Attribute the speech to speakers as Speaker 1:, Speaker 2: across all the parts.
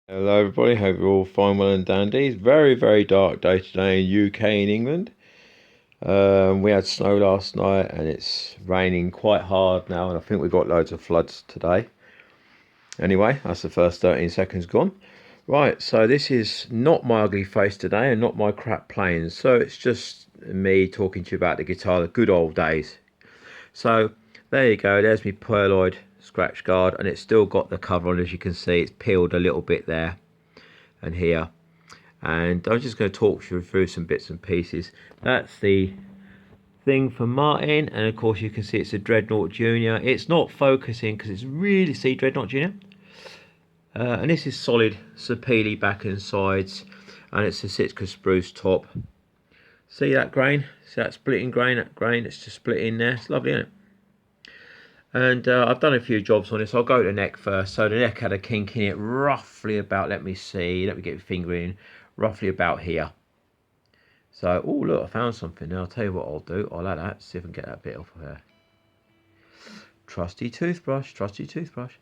Speaker 1: Hello everybody, hope you're all fine, well and dandy. It's very dark day today in UK and England. We had snow last night and it's raining quite hard now, and I think we've got loads of floods today. Anyway, that's the first 13 seconds gone. Right, so this is not my ugly face today and not my crap playing. So it's just me talking to you about the guitar, the good old days. So there you go, there's my Pearloid scratch guard, and it's still got the cover on. As you can see, it's peeled a little bit there and here, and I'm just going to talk you through some bits and pieces. That's the thing for Martin, and of course you can see it's a Dreadnought Junior. It's not focusing because it's really, see, Dreadnought Junior, and this is solid Sapele back and sides, and it's a Sitka spruce top. See that grain? See that splitting grain? That grain, it's just split in there. It's lovely, isn't it? And I've done a few jobs on this. I'll go to the neck first. So the neck had a kink in it roughly about, let me see, let me get my finger in, roughly about here. So, oh look, I found something. Now I'll tell you what I'll do. I'll add that, see if I can get that bit off of there. Trusty toothbrush, trusty toothbrush.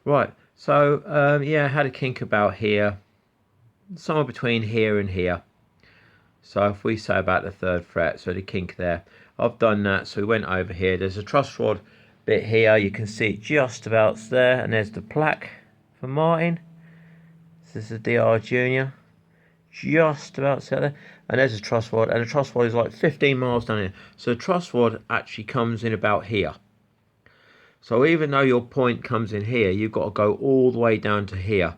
Speaker 1: Right, so yeah, I had a kink about here, somewhere between here and here. So if we say about the 3rd fret, so the kink there, I've done that. So we went over here. There's a truss rod bit here, you can see it just about there, and there's the plaque for Martin. This is the DR Junior, just about there, and there's a truss rod, and the truss rod is like 15 miles down here. So the truss rod actually comes in about here. So even though your point comes in here, you've got to go all the way down to here,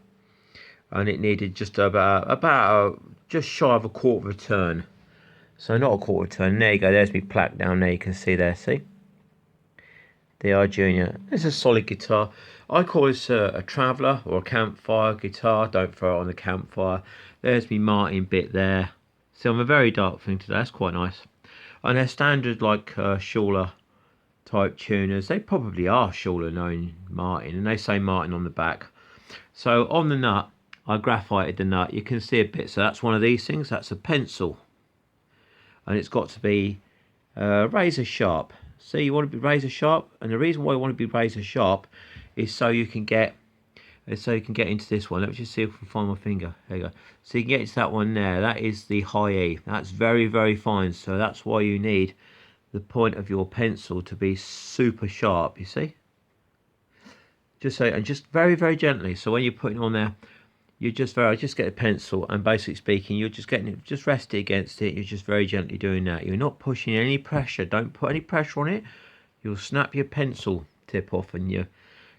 Speaker 1: and it needed just about just shy of a quarter of a turn. So not a quarter turn. There you go, there's my plaque down there, you can see there, see? DR Junior. It's a solid guitar. I call this a traveller or a campfire guitar. Don't throw it on the campfire. There's me Martin bit there. So I'm a very dark thing today. That's quite nice. And they're standard like Schuller type tuners. They probably are Schuller knowing Martin, and they say Martin on the back. So on the nut, I graphited the nut. You can see a bit. So that's one of these things. That's a pencil, and it's got to be razor sharp. See, you want to be razor sharp, and the reason why you want to be razor sharp is so you can get into this one. Let me just see if I can find my finger. There you go. So you can get into that one there. That is the high E. That's very fine. So that's why you need the point of your pencil to be super sharp. You see, just so, and just very gently. So when you're putting on there, you just get a pencil, and basically speaking, you're just getting it, just rest it against it. You're just very gently doing that. You're not pushing any pressure. Don't put any pressure on it. You'll snap your pencil tip off, and you're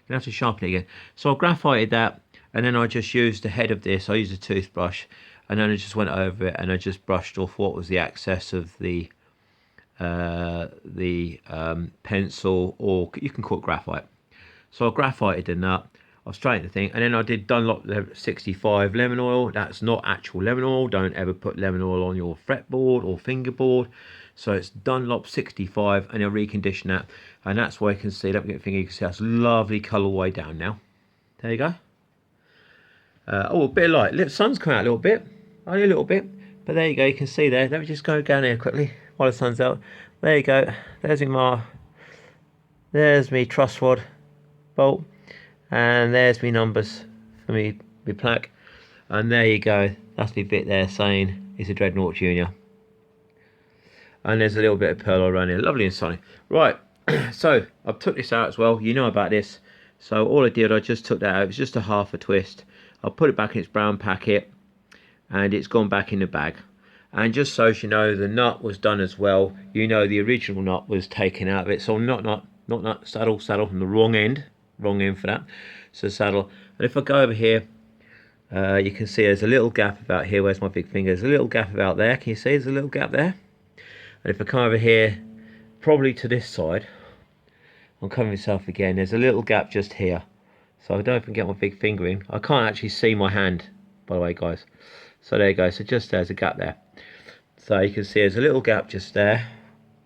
Speaker 1: gonna have to sharpen it again. So I graphited that, and then I just used the head of this. I used a toothbrush, and then I just went over it, and I just brushed off what was the excess of the pencil, or you can call it graphite. So I graphited the nut. I've straightened the thing, and then I did Dunlop 65 lemon oil. That's not actual lemon oil. Don't ever put lemon oil on your fretboard or fingerboard. So it's Dunlop 65, and I recondition that, and that's why you can see. Let me get a finger. You can see that's lovely colourway down now. There you go. Oh, a bit of light. The sun's come out a little bit, only a little bit, but there you go. You can see there. Let me just go down here quickly while the sun's out. There you go. There's my There's me truss rod bolt. And there's me numbers for me plaque, and there you go, that's me bit there saying it's a Dreadnought Junior. And there's a little bit of pearl around here, lovely and sunny. Right, so I've took this out as well, you know about this. So all I did, I just took that out. It's just a half a twist. I'll put it back in its brown packet, and it's gone back in the bag. And just so you know, the nut was done as well. You know, the original nut was taken out of it. So not nut, saddle from the wrong end for that. So saddle. And if I go over here, you can see there's a little gap about here. Where's my big finger? There's a little gap about there. Can you see there's a little gap there? And if I come over here, probably to this side, I'm covering myself again. There's a little gap just here. So I don't know if I can get my big finger in. I can't actually see my hand, by the way, guys. So there you go. So just there's a gap there. So you can see there's a little gap just there.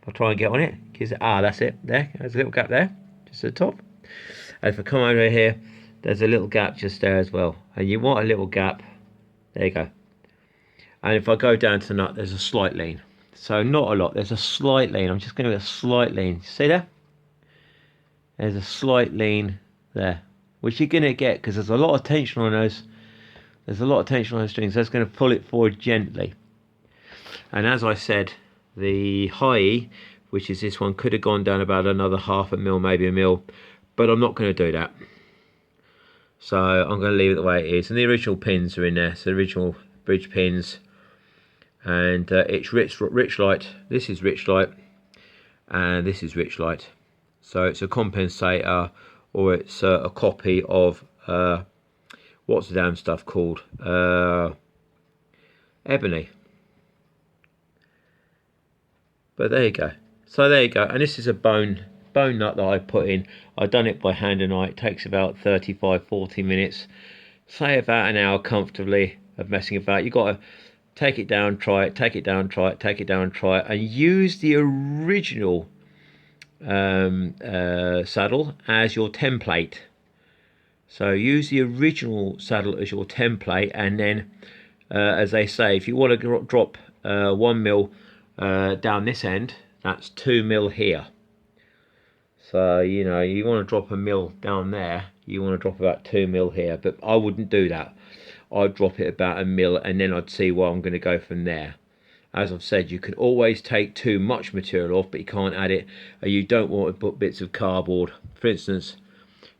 Speaker 1: I'll try and get on it. That's it. There's a little gap there, just at the top. And if I come over here, there's a little gap just there as well. And you want a little gap. There you go. And if I go down to the nut, there's a slight lean. So not a lot. There's a slight lean. I'm just going to get a slight lean. See there? There's a slight lean there, which you're going to get because there's a lot of tension on those There's a lot of tension on the strings. That's going to pull it forward gently. And as I said, the high E, which is this one, could have gone down about another half a mil, maybe a mil, but I'm not going to do that. So I'm going to leave it the way it is. And the original pins are in there, so the original bridge pins. And it's rich light. This is rich light, and this is rich light. So it's a compensator, or it's a copy of what's the damn stuff called? Ebony. But there you go. So there you go. And this is a bone nut that I put in. I've done it by hand tonight. It takes about 35-40 minutes. Say about an hour comfortably of messing about. You've got to take it down, try it, take it down, try it, take it down, try it, and use the original saddle as your template. So use the original saddle as your template, and then, as they say, if you want to drop 1 mil down this end, that's 2 mil here. So you know, you want to drop a mil down there, you want to drop about 2 mil here, but I wouldn't do that. I'd drop it about a mil, and then I'd see where I'm going to go from there. As I've said, you can always take too much material off, but you can't add it. You don't want to put bits of cardboard. For instance,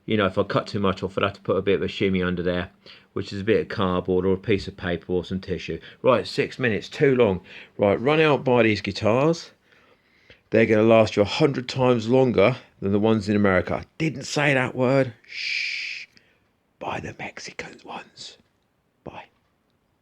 Speaker 1: you know, if I cut too much off, I'd have to put a bit of a shimmy under there, which is a bit of cardboard or a piece of paper or some tissue. Right, 6 minutes, too long. Right, run out, buy these guitars. They're going to last you 100 times longer than the ones in America. Didn't say that word. Shh. Buy the Mexican ones.